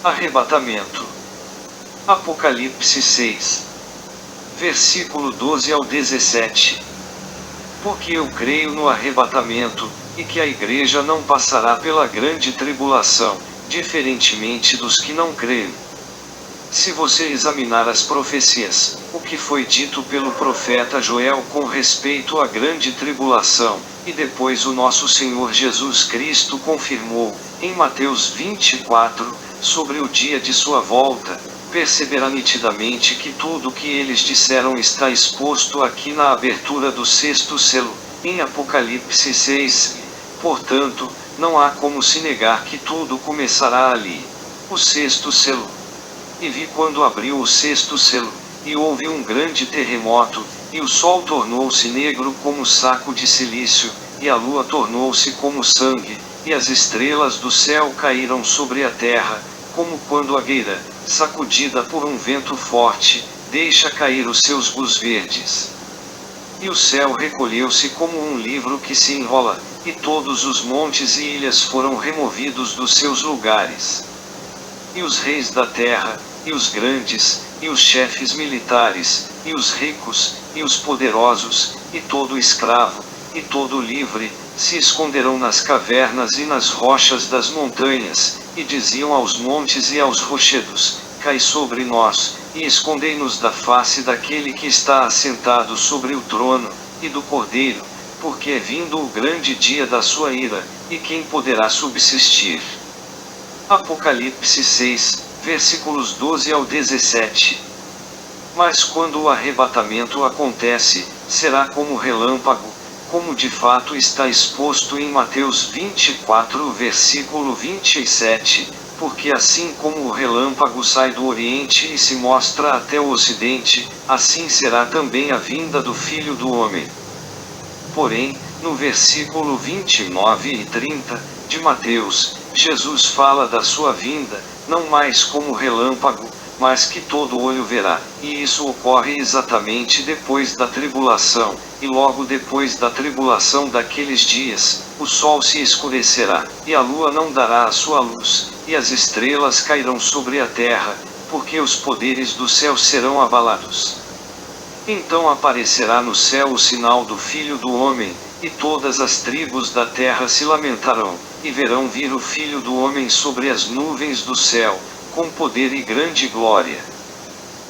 Arrebatamento. Apocalipse 6. Versículo 12 ao 17. Porque eu creio no arrebatamento, e que a igreja não passará pela grande tribulação, diferentemente dos que não creem. Se você examinar as profecias, o que foi dito pelo profeta Joel com respeito à grande tribulação, e depois o nosso Senhor Jesus Cristo confirmou, em Mateus 24, sobre o dia de sua volta, perceberá nitidamente que tudo o que eles disseram está exposto aqui na abertura do sexto selo, em Apocalipse 6. Portanto, não há como se negar que tudo começará ali. O sexto selo. E vi quando abriu o sexto selo, e houve um grande terremoto, e o sol tornou-se negro como saco de cilício, e a lua tornou-se como sangue, e as estrelas do céu caíram sobre a terra, como quando a gueira, sacudida por um vento forte, deixa cair os seus bus verdes. E o céu recolheu-se como um livro que se enrola, e todos os montes e ilhas foram removidos dos seus lugares. E os reis da terra, e os grandes, e os chefes militares, e os ricos, e os poderosos, e todo escravo, e todo livre, se esconderão nas cavernas e nas rochas das montanhas, e diziam aos montes e aos rochedos: cai sobre nós, e escondei-nos da face daquele que está assentado sobre o trono, e do Cordeiro, porque é vindo o grande dia da sua ira, e quem poderá subsistir? Apocalipse 6, versículos 12 ao 17. Mas quando o arrebatamento acontece, será como relâmpago, como de fato está exposto em Mateus 24, versículo 27, porque assim como o relâmpago sai do Oriente e se mostra até o Ocidente, assim será também a vinda do Filho do Homem. Porém, no versículo 29 e 30, de Mateus, Jesus fala da sua vinda, não mais como relâmpago, mas que todo olho verá, e isso ocorre exatamente depois da tribulação, e logo depois da tribulação daqueles dias, o sol se escurecerá, e a lua não dará a sua luz, e as estrelas cairão sobre a terra, porque os poderes do céu serão abalados. Então aparecerá no céu o sinal do Filho do Homem, e todas as tribos da terra se lamentarão, e verão vir o Filho do Homem sobre as nuvens do céu, com poder e grande glória.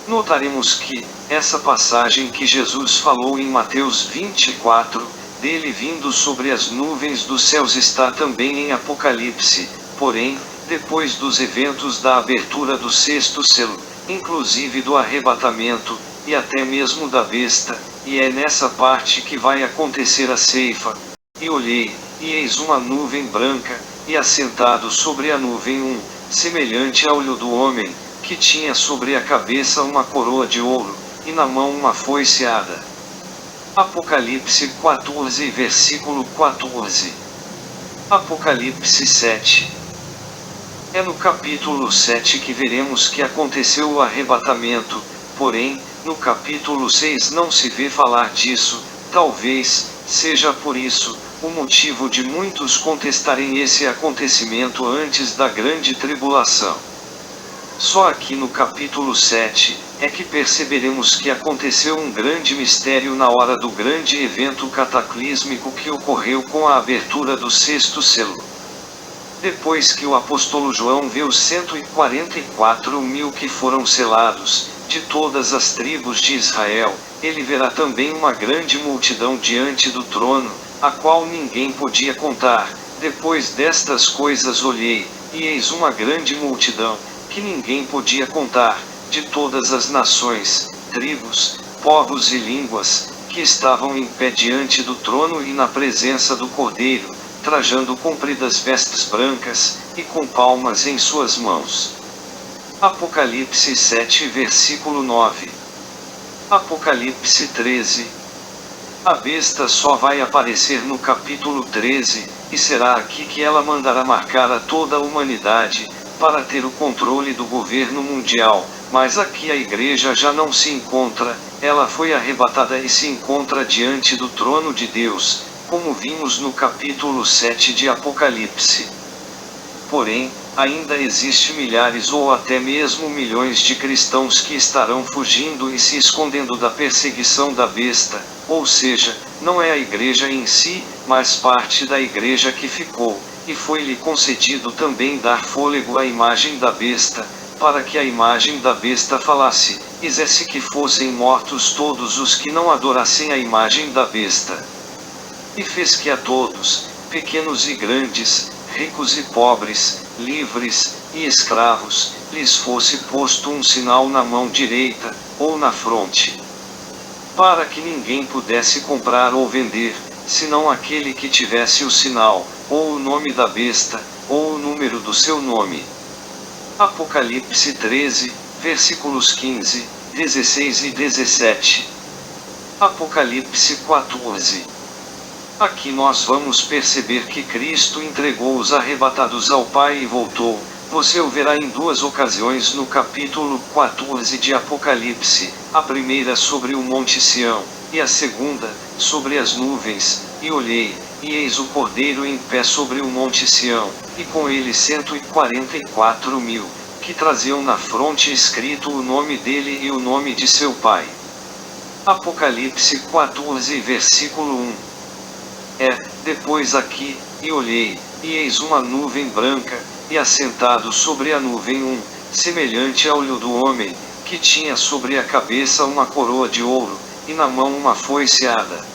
Notaremos que, essa passagem que Jesus falou em Mateus 24, dele vindo sobre as nuvens dos céus está também em Apocalipse, porém, depois dos eventos da abertura do sexto selo, inclusive do arrebatamento, e até mesmo da besta, e é nessa parte que vai acontecer a ceifa. E olhei, e eis uma nuvem branca, e assentado sobre a nuvem semelhante ao olho do homem, que tinha sobre a cabeça uma coroa de ouro, e na mão uma foiceada. Apocalipse 14, versículo 14. Apocalipse 7. É no capítulo 7 que veremos que aconteceu o arrebatamento, porém, no capítulo 6 não se vê falar disso. Talvez seja por isso o motivo de muitos contestarem esse acontecimento antes da grande tribulação. Só aqui no capítulo 7 é que perceberemos que aconteceu um grande mistério na hora do grande evento cataclísmico que ocorreu com a abertura do sexto selo. Depois que o apóstolo João vê os 144.000 que foram selados, de todas as tribos de Israel, ele verá também uma grande multidão diante do trono, a qual ninguém podia contar. Depois destas coisas olhei, e eis uma grande multidão, que ninguém podia contar, de todas as nações, tribos, povos e línguas, que estavam em pé diante do trono e na presença do Cordeiro, trajando compridas vestes brancas, e com palmas em suas mãos. Apocalipse 7, versículo 9. Apocalipse 13. A besta só vai aparecer no capítulo 13, e será aqui que ela mandará marcar a toda a humanidade, para ter o controle do governo mundial, mas aqui a igreja já não se encontra, ela foi arrebatada e se encontra diante do trono de Deus, como vimos no capítulo 7 de Apocalipse. Porém, ainda existe milhares ou até mesmo milhões de cristãos que estarão fugindo e se escondendo da perseguição da besta, ou seja, não é a igreja em si, mas parte da igreja que ficou, e foi-lhe concedido também dar fôlego à imagem da besta, para que a imagem da besta falasse, quisesse que fossem mortos todos os que não adorassem a imagem da besta. E fez que a todos, pequenos e grandes, ricos e pobres, livres e escravos, lhes fosse posto um sinal na mão direita, ou na fronte, para que ninguém pudesse comprar ou vender, senão aquele que tivesse o sinal, ou o nome da besta, ou o número do seu nome. Apocalipse 13, versículos 15, 16 e 17. Apocalipse 14. Aqui nós vamos perceber que Cristo entregou os arrebatados ao Pai e voltou. Você o verá em duas ocasiões no capítulo 14 de Apocalipse, a primeira sobre o Monte Sião, e a segunda, sobre as nuvens, e olhei, e eis o Cordeiro em pé sobre o Monte Sião, e com ele 144.000, que traziam na fronte escrito o nome dele e o nome de seu Pai. Apocalipse 14 versículo 1. Depois aqui, e olhei, e eis uma nuvem branca, e assentado sobre a nuvem semelhante ao olho do homem, que tinha sobre a cabeça uma coroa de ouro, e na mão uma foiceada.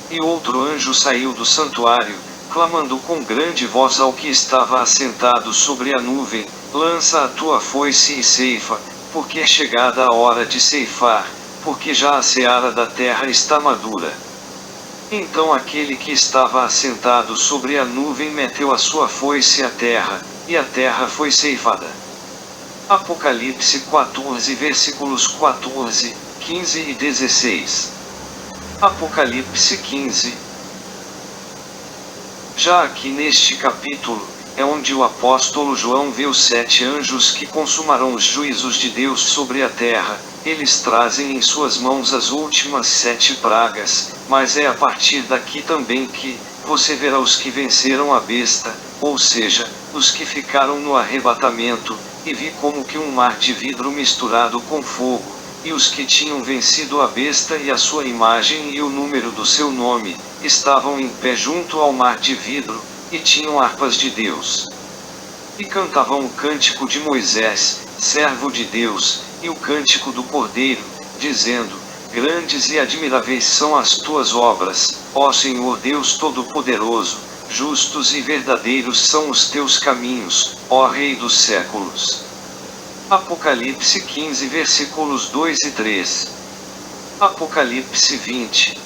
E outro anjo saiu do santuário, clamando com grande voz ao que estava assentado sobre a nuvem, lança a tua foice e ceifa, porque é chegada a hora de ceifar, porque já a seara da terra está madura. Então aquele que estava assentado sobre a nuvem meteu a sua foice à terra, e a terra foi ceifada. Apocalipse 14 versículos 14, 15 e 16. Apocalipse 15. Já aqui neste capítulo, é onde o apóstolo João vê os 7 anjos que consumarão os juízos de Deus sobre a terra. Eles trazem em suas mãos as últimas 7 pragas, mas é a partir daqui também que você verá os que venceram a besta, ou seja, os que ficaram no arrebatamento, e vi como que um mar de vidro misturado com fogo, e os que tinham vencido a besta e a sua imagem e o número do seu nome, estavam em pé junto ao mar de vidro, e tinham harpas de Deus. E cantavam o cântico de Moisés, servo de Deus, e o cântico do Cordeiro, dizendo: Grandes e admiráveis são as tuas obras, ó Senhor Deus Todo-Poderoso, justos e verdadeiros são os teus caminhos, ó Rei dos séculos. Apocalipse 15 versículos 2 e 3. Apocalipse 20.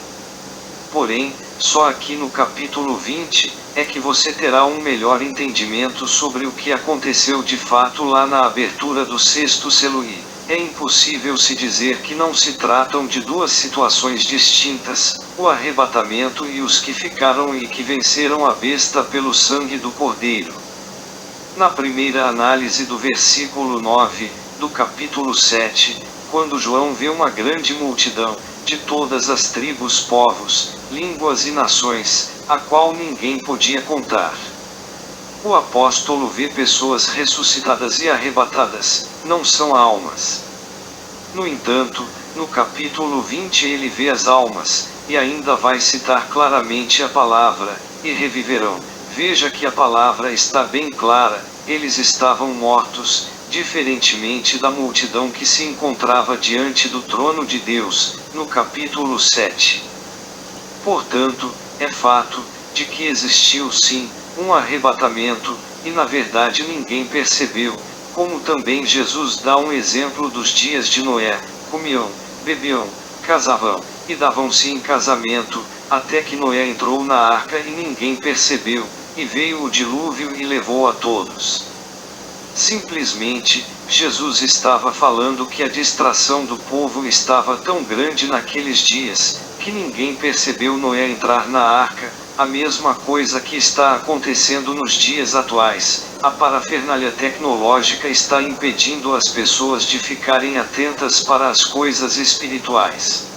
Porém, só aqui no capítulo 20, é que você terá um melhor entendimento sobre o que aconteceu de fato lá na abertura do 6º selo e é impossível se dizer que não se tratam de duas situações distintas, o arrebatamento e os que ficaram e que venceram a besta pelo sangue do Cordeiro. Na primeira análise do versículo 9, do capítulo 7, quando João vê uma grande multidão, de todas as tribos, povos, línguas e nações, a qual ninguém podia contar. O apóstolo vê pessoas ressuscitadas e arrebatadas, não são almas. No entanto, no capítulo 20 ele vê as almas, e ainda vai citar claramente a palavra, e reviverão. Veja que a palavra está bem clara, eles estavam mortos, diferentemente da multidão que se encontrava diante do trono de Deus, no capítulo 7. Portanto, é fato, de que existiu sim, um arrebatamento, e na verdade ninguém percebeu, como também Jesus dá um exemplo dos dias de Noé: comiam, bebiam, casavam, e davam-se em casamento, até que Noé entrou na arca e ninguém percebeu, e veio o dilúvio e levou a todos. Simplesmente, Jesus estava falando que a distração do povo estava tão grande naqueles dias, que ninguém percebeu Noé entrar na arca. A mesma coisa que está acontecendo nos dias atuais, a parafernália tecnológica está impedindo as pessoas de ficarem atentas para as coisas espirituais.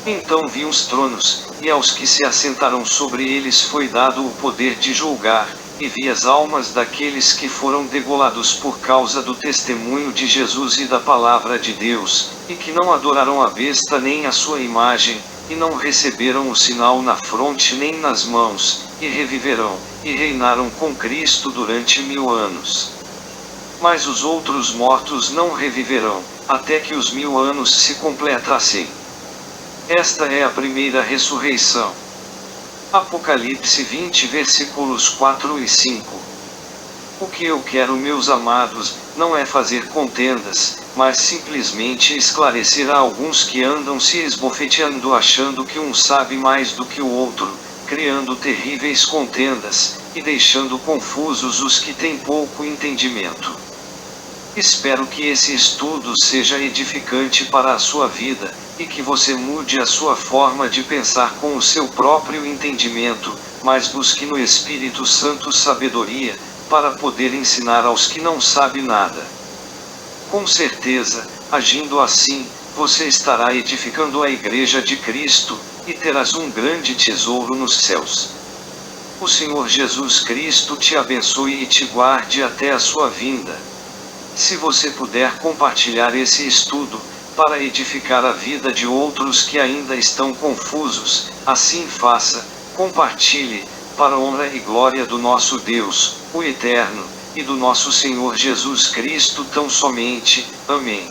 Então vi os tronos, e aos que se assentaram sobre eles foi dado o poder de julgar, e vi as almas daqueles que foram degolados por causa do testemunho de Jesus e da palavra de Deus, e que não adoraram a besta nem a sua imagem, e não receberam o sinal na fronte nem nas mãos, e reviverão, e reinaram com Cristo durante 1000 anos. Mas os outros mortos não reviverão, até que os 1000 anos se completassem. Esta é a primeira ressurreição. Apocalipse 20 versículos 4 e 5. O que eu quero, meus amados, não é fazer contendas, mas simplesmente esclarecer a alguns que andam se esbofeteando achando que um sabe mais do que o outro, criando terríveis contendas, e deixando confusos os que têm pouco entendimento. Espero que esse estudo seja edificante para a sua vida, e que você mude a sua forma de pensar com o seu próprio entendimento, mas busque no Espírito Santo sabedoria, para poder ensinar aos que não sabem nada. Com certeza, agindo assim, você estará edificando a Igreja de Cristo, e terás um grande tesouro nos céus. O Senhor Jesus Cristo te abençoe e te guarde até a sua vinda. Se você puder compartilhar esse estudo, para edificar a vida de outros que ainda estão confusos, assim faça, compartilhe, para a honra e glória do nosso Deus, o Eterno, e do nosso Senhor Jesus Cristo tão somente. Amém.